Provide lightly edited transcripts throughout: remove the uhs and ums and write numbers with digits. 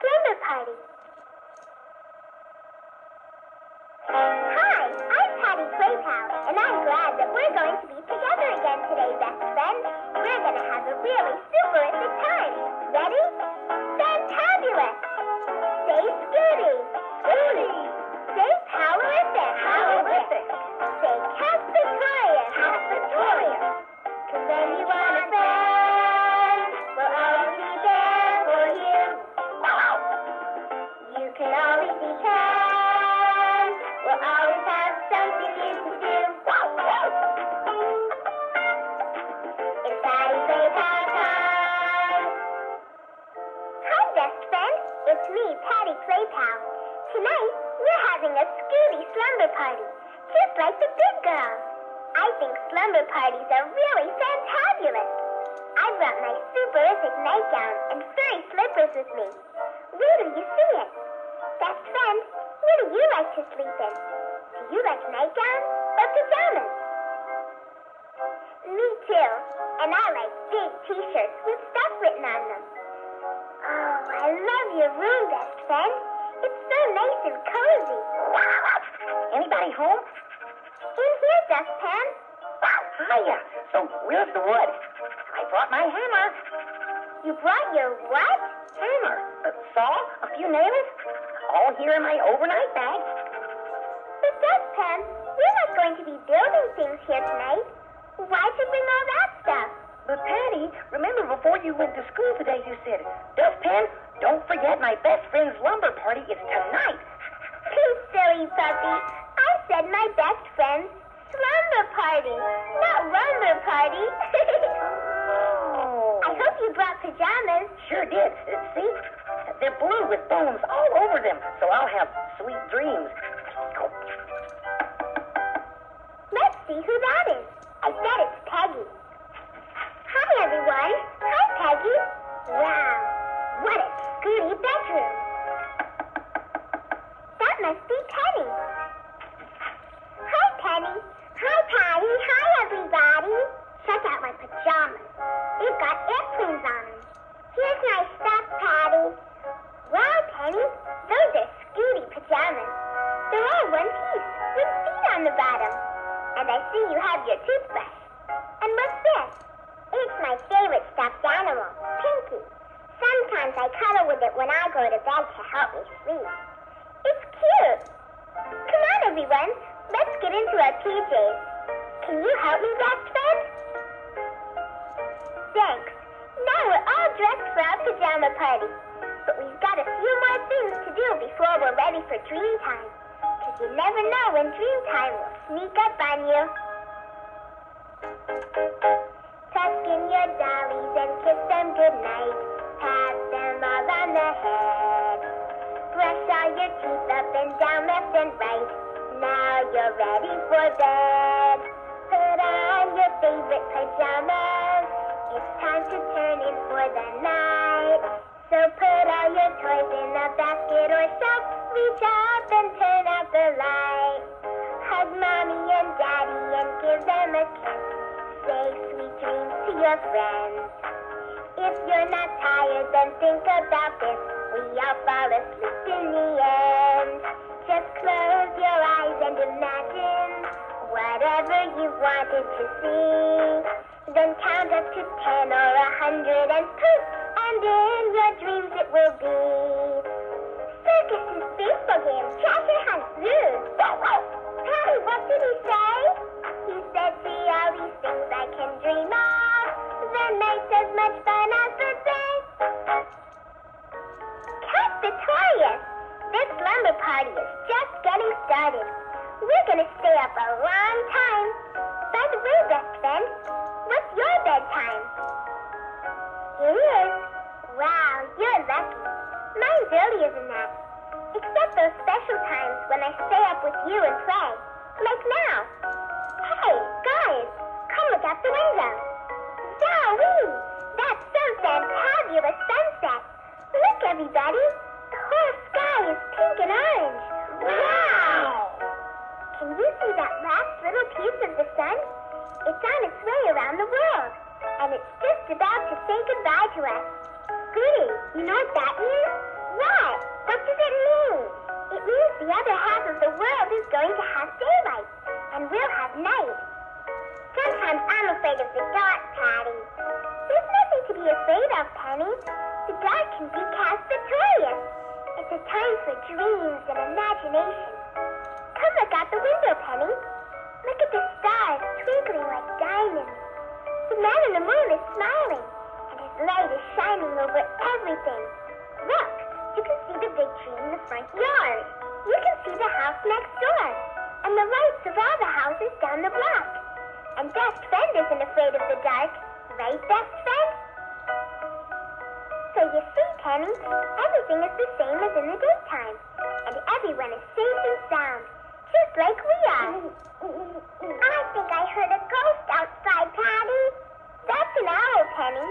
Slumber Party. Hi, I'm Patty Playpal, and I'm glad that we're going to be together again today, best friend. We're going to have a really superific time. Ready? Fantabulous! Say Scooty! Scooty! Say Powerific! Powerific! Say Castatorius! Castatorius! 'Cause when you want a friend, we'll always be there for you. You can always depend. We'll always have something you can do. It's Patty Playpal time. Hi, best friend. It's me, Patty Playpal. Tonight, we're having a Scooty slumber party, just like the big girls. I think slumber parties are really fantabulous. I brought my superific nightgown and furry slippers with me. Where do you see it? Best friend, what do you like to sleep in? Do you like nightgowns or pajamas? Me too. And I like big t-shirts with stuff written on them. Oh, I love your room, best friend. It's so nice and cozy. Anybody home? In here, Dustpan. Hiya. So, where's the wood? I brought my hammer. You brought your what? Hammer. Saw? A few nails? All here in my overnight bag. But Dustpan, we're not going to be building things here tonight. Why'd you bring all that stuff? But Patty, remember before you went to school today you said, Dustpan, don't forget my best friend's lumber party is tonight. You silly puppy. I said my best friend's slumber party, not lumber party. Oh. I hope you brought pajamas. Sure did. See? They're blue with bones all over them, so I'll have sweet dreams. Let's see who that is. I bet it's Peggy. Hi, everyone. Hi, Peggy. Wow, what a Scooty bedroom. That must be Penny. Hi, Penny. Hi, Patty. Hi, everybody. Check out my pajamas. They've got airplanes on them. Here's my stuff, Patty. Wow, Penny. Those are Scooty pajamas. They're all one piece with feet on the bottom. And I see you have your toothbrush. And what's this? It's my favorite stuffed animal, Pinky. Sometimes I cuddle with it when I go to bed to help me sleep. It's cute. Come on, everyone. Let's get into our PJs. Can you help me, best friend? Thanks. Now we're all dressed for our pajama party. But we've got a few more things to do before we're ready for dream time. 'Cause you never know when dream time will sneak up on you. Tuck in your dollies and kiss them goodnight. Pat them all on the head. Brush all your teeth up and down, left and right. Now you're ready for bed. Put on your favorite pajamas. It's time to turn in for the night. So put all your toys in a basket or shelf. Reach up and turn out the light. Hug mommy and daddy and give them a kiss. Say sweet dreams to your friends. If you're not tired, then think about this. We all fall asleep in the end. Just close your eyes and imagine whatever you wanted to see. Then count up to 10 or 100 and poof, and in your dreams it will be. Circuses, baseball games, treasure hunts, zoos. Patty, what did he say? He said, see all these things I can dream of. The night's as much fun as the day. Castatorius! This slumber party is just getting started. We're gonna stay up a long time. By the way, best friend, what's your bedtime? It is. Wow, you're lucky. Mine's earlier than that. Except those special times when I stay up with you and play. Like now. Hey, guys, come look out the window. Zowie! That's some fantabulous sunset. Look, everybody. The whole sky is pink and orange. Wow! Can you see that last little piece of the sun? It's on its way around the world. And it's just about to say goodbye to us. Goody, you know what that means? What? What does it mean? It means the other half of the world is going to have daylight, and we'll have night. Sometimes I'm afraid of the dark, Patty. There's nothing to be afraid of, Penny. The dark can be Caspatorius. It's a time for dreams and imagination. Come look out the window, Penny. Look at the stars twinkling like diamonds. The man in the moon is smiling, and his light is shining over everything. Look, you can see the big tree in the front yard. You can see the house next door, and the lights of all the houses down the block. And Best Friend isn't afraid of the dark, right, Best Friend? So you see, Penny, everything is the same as in the daytime, and everyone is safe and sound, just like we are. I think I heard a ghost outside, Patty. That's an owl, Penny.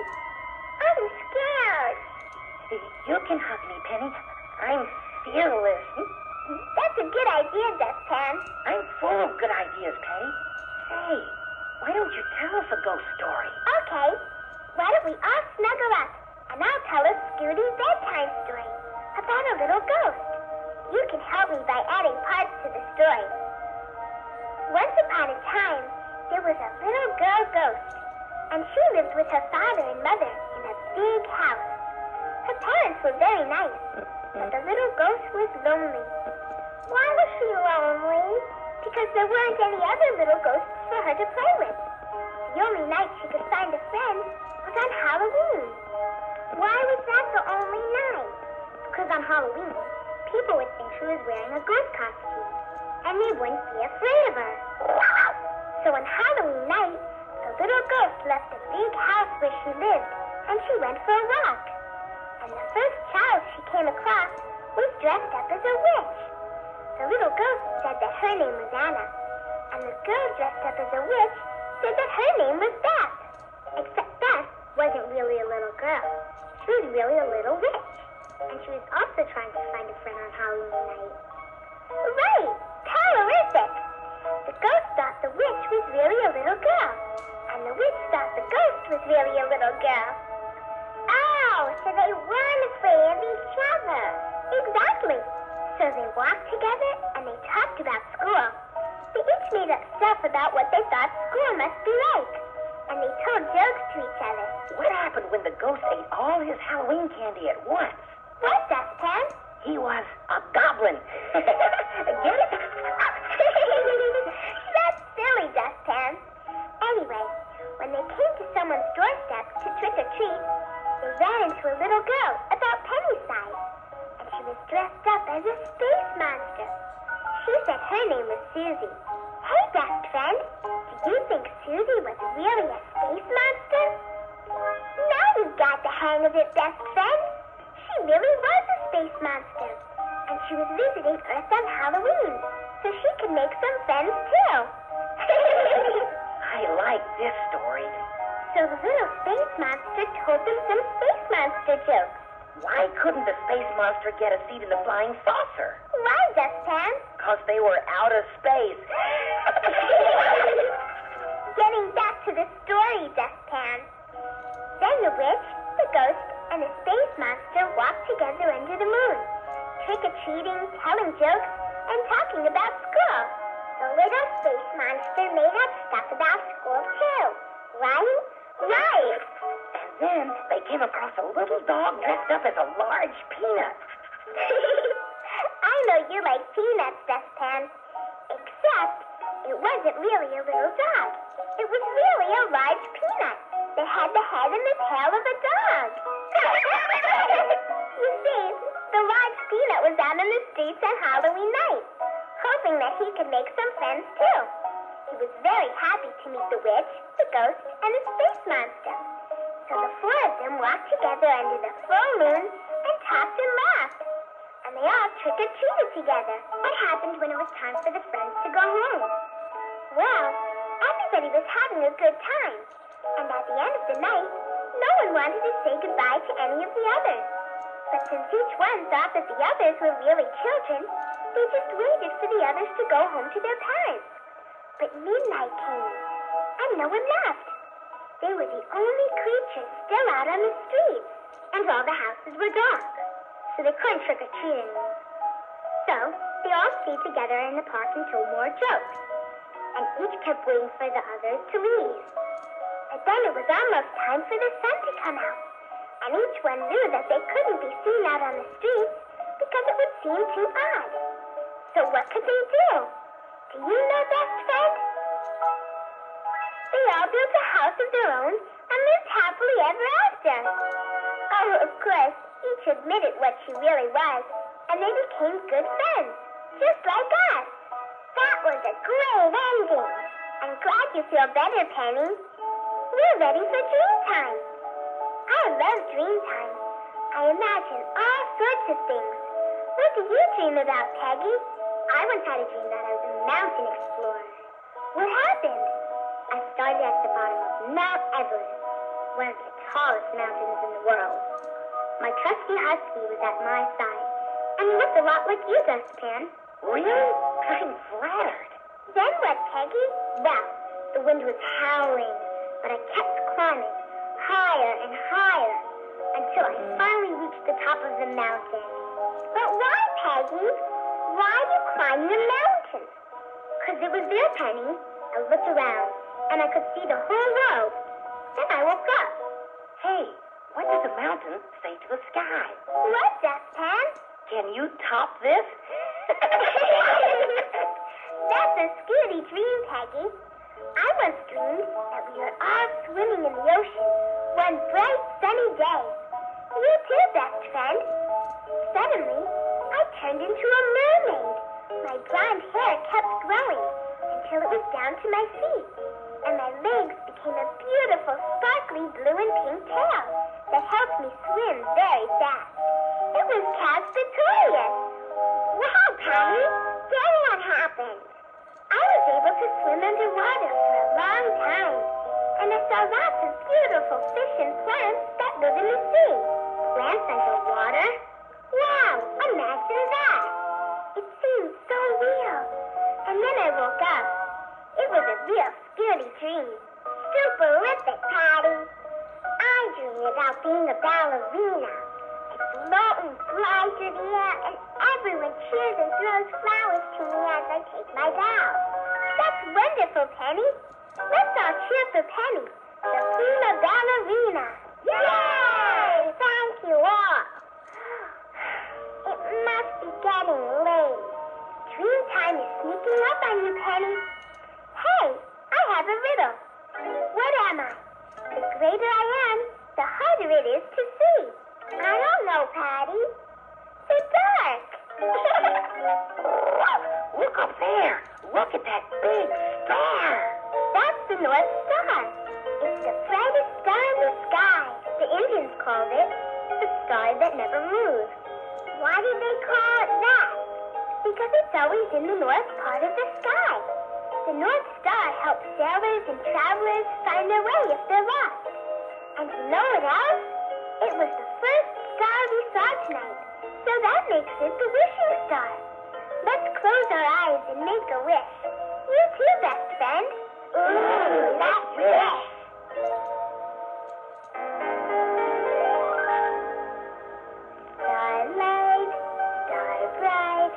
I'm scared. You can hug me, Penny. I'm fearless. That's a good idea, Dustpan. I'm full of good ideas, Patty. Say, why don't you tell us a ghost story? Okay. Why don't we all snuggle up, and I'll tell a Scooty bedtime story about a little ghost. You can help me by adding parts to the story. Once upon a time, there was a little girl ghost, and she lived with her father and mother in a big house. Her parents were very nice, but the little ghost was lonely. Why was she lonely? Because there weren't any other little ghosts for her to play with. The only night she could find a friend was on Halloween. Why was that the only night? Because on Halloween, people would think she was wearing a ghost costume, and they wouldn't be afraid of her. So on Halloween night, the little ghost left the big house where she lived, and she went for a walk. And the first child she came across was dressed up as a witch. The little ghost said that her name was Anna, and the girl dressed up as a witch said that her name was Beth. Except Beth wasn't really a little girl. She was really a little witch, and she was also trying to find a friend on Halloween night. Right! Colorific! The ghost thought the witch was really a little girl, and the witch thought the ghost was really a little girl. Oh, so they weren't afraid of each other. Exactly. So they walked together and they talked about school. They each made up stuff about what they thought school must be like. And they told jokes to each other. What happened when the ghost ate all his Halloween candy at once? What, Dustpan? He was a goblin. Get it? That's silly, Dustpan. Anyway, when they came to someone's doorstep to trick or treat, they ran into a little girl about Penny's size, and she was dressed up as a space monster. She said her name was Susie. Hey, best friend, do you think Susie was really a space monster? Now you've got the hang of it, best friend. She really was a space monster, and she was visiting Earth on Halloween, so she could make some friends too. I like this story. So the little space monster told them some space monster jokes. Why couldn't the space monster get a seat in the flying saucer? Why, Dustpan? Because they were out of space. Getting back to the story, Dustpan. Then the witch, the ghost, and the space monster walked together under the moon, trick-or-treating, telling jokes, and talking about school. The little space monster made up stuff about school, too. Right? Right. And then they came across a little dog dressed up as a large peanut. I know you like peanuts, Dustpan. Except it wasn't really a little dog. It was really a large peanut that had the head and the tail of a dog. You see, the large peanut was out on the streets on Halloween night, hoping that he could make some friends too. He was very happy to meet the witch, the ghost, and the space monster. So the four of them walked together under the full moon and talked and laughed. And they all trick-or-treated together. What happened when it was time for the friends to go home? Well, everybody was having a good time. And at the end of the night, no one wanted to say goodbye to any of the others. But since each one thought that the others were really children, they just waited for the others to go home to their parents. But midnight came, and no one left. They were the only creatures still out on the streets, and all the houses were dark. So so they couldn't trick-or-treat anymore. So, they all stayed together in the park and told more jokes, and each kept waiting for the others to leave. But then it was almost time for the sun to come out, and each one knew that they couldn't be seen out on the streets because it would seem too odd. So what could they do? Do you know, best friend? They all built a house of their own and lived happily ever after. Oh, of course, each admitted what she really was, and they became good friends, just like us. That was a great ending. I'm glad you feel better, Penny. We're ready for dream time. I love dream time. I imagine all sorts of things. What do you dream about, Peggy? I once had a dream that I was a mountain explorer. What happened? I started at the bottom of Mount Everest, one of the tallest mountains in the world. My trusty husky was at my side, and he looked a lot like you, Dustpan. Really? I'm flattered. Then what, Peggy? Well, the wind was howling, but I kept climbing higher and higher until I finally reached the top of the mountain. But why, Peggy? Why do you climb the mountain? 'Cause it was there, Penny. I looked around, and I could see the whole world. Then I woke up. Hey, what does a mountain say to the sky? What, Dustpan? Can you top this? That's a scary dream, Peggy. I once dreamed that we were all swimming in the ocean one bright sunny day. You too, best friend. Suddenly, I turned into a mermaid. My blonde hair kept growing until it was down to my feet, and my legs became a beautiful, sparkly blue and pink tail that helped me swim very fast. It was Caspatorius. Wow, Penny, then what happened? I was able to swim underwater for a long time, and I saw lots of beautiful fish and plants that live in the sea. Plants underwater? Wow, imagine that. It seemed so real. And then I woke up. It was a real scary dream. Superific, Patty. I dreamed about being a ballerina. I float and fly through the air, and everyone cheers and throws flowers to me as I take my bow. That's wonderful, Penny. Let's all cheer for Penny, the prima ballerina. Yay! Thank you all. It must be getting late. Dream time is sneaking up on you, Penny. Hey, I have a riddle. What am I? The greater I am, the harder it is to see. I don't know, Patty. The dark. Look up there. Look at that big star. That's the North Star. It's the brightest star in the sky. The Indians called it the star that never moves. Why did they call it that? Because it's always in the north part of the sky. The North Star helps sailors and travelers find their way if they're lost. And you know what else? It was the first star we saw tonight, so that makes it the wishing star. Let's close our eyes and make a wish. You too, best friend. Ooh, let's wish. Starlight, star bright,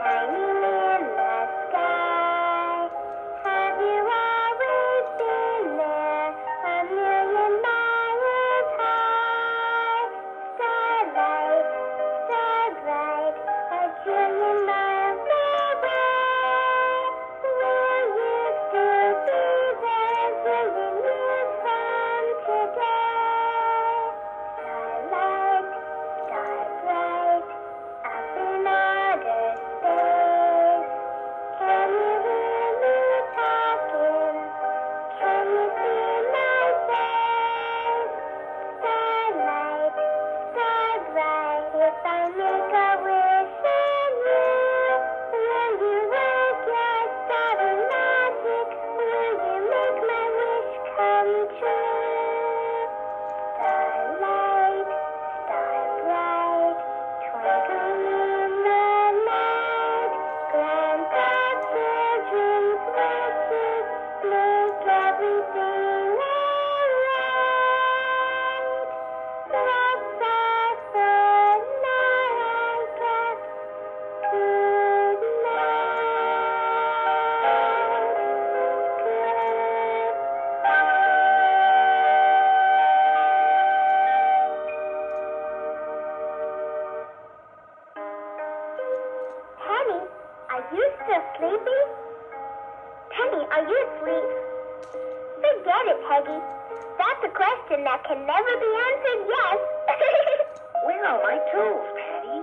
shining in the sky. Have you always been there, a million miles high? Starlight, star bright, a trillion miles away. Will you still be there when you find? Peggy? That's a question that can never be answered yes. Where are my tools, Patty?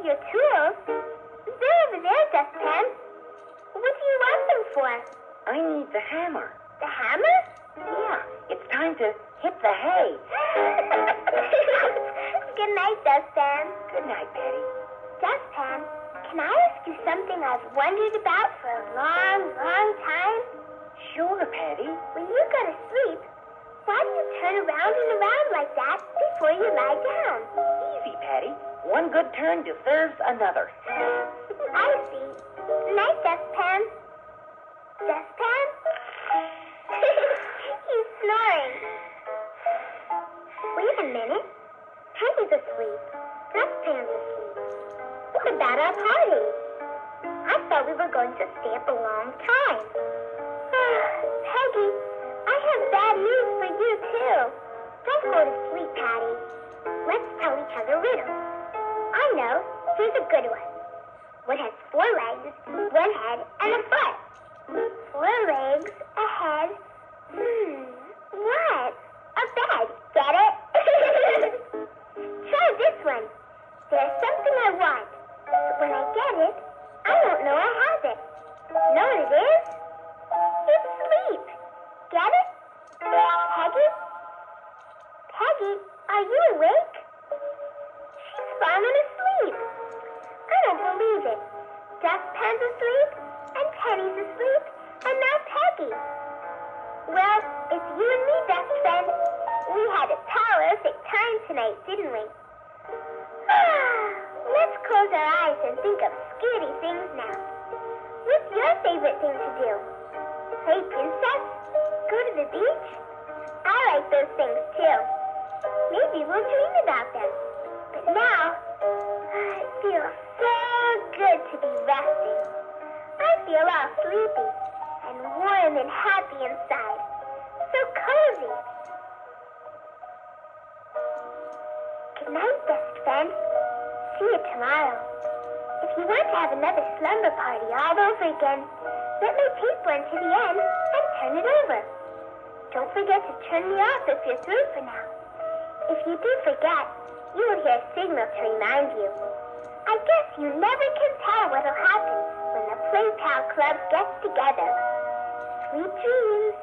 Your tools? They're over there, Dustpan. What do you want them for? I need the hammer. The hammer? Yeah, it's time to hit the hay. Good night, Dustpan. Good night, Patty. Dustpan, can I ask you something I've wondered about for a long, long time? Sure, Patty. When you go to sleep, why do you turn around and around like that before you lie down? Easy, Patty. One good turn deserves another. I see. Night, Dustpan. Dustpan? He's snoring. Wait a minute. Peggy's asleep. Dustpan's asleep. What about our party? I thought we were going to stay up a long time. Peggy, I have bad news for you, too. Don't go to sleep, Patty. Let's tell each other riddles. I know. Here's a good one. What has 4 legs, 1 head, and a foot? 4 legs, a head. What? A bed. Get it? Try this one. There's something I want, but when I get it, I don't know I have it. Know what it is? It's sleep. Get it? Peggy? Peggy, are you awake? She's fallen asleep. I don't believe it. Dustpan's asleep, and Penny's asleep, and now Peggy. Well, it's you and me, best friend. We had a terrific time tonight, didn't we? Let's close our eyes and think of scary things now. What's your favorite thing to do? Play princess? Go to the beach? I like those things too. Maybe we'll dream about them. But now, it feels so good to be resting. I feel all sleepy and warm and happy inside. So cozy. Good night, best friend. See you tomorrow. If you want to have another slumber party all over again, let me tape one to the end and turn it over. Don't forget to turn me off if you're through for now. If you do forget, you will hear a signal to remind you. I guess you never can tell what'll happen when the Play Pal Club gets together. Sweet dreams.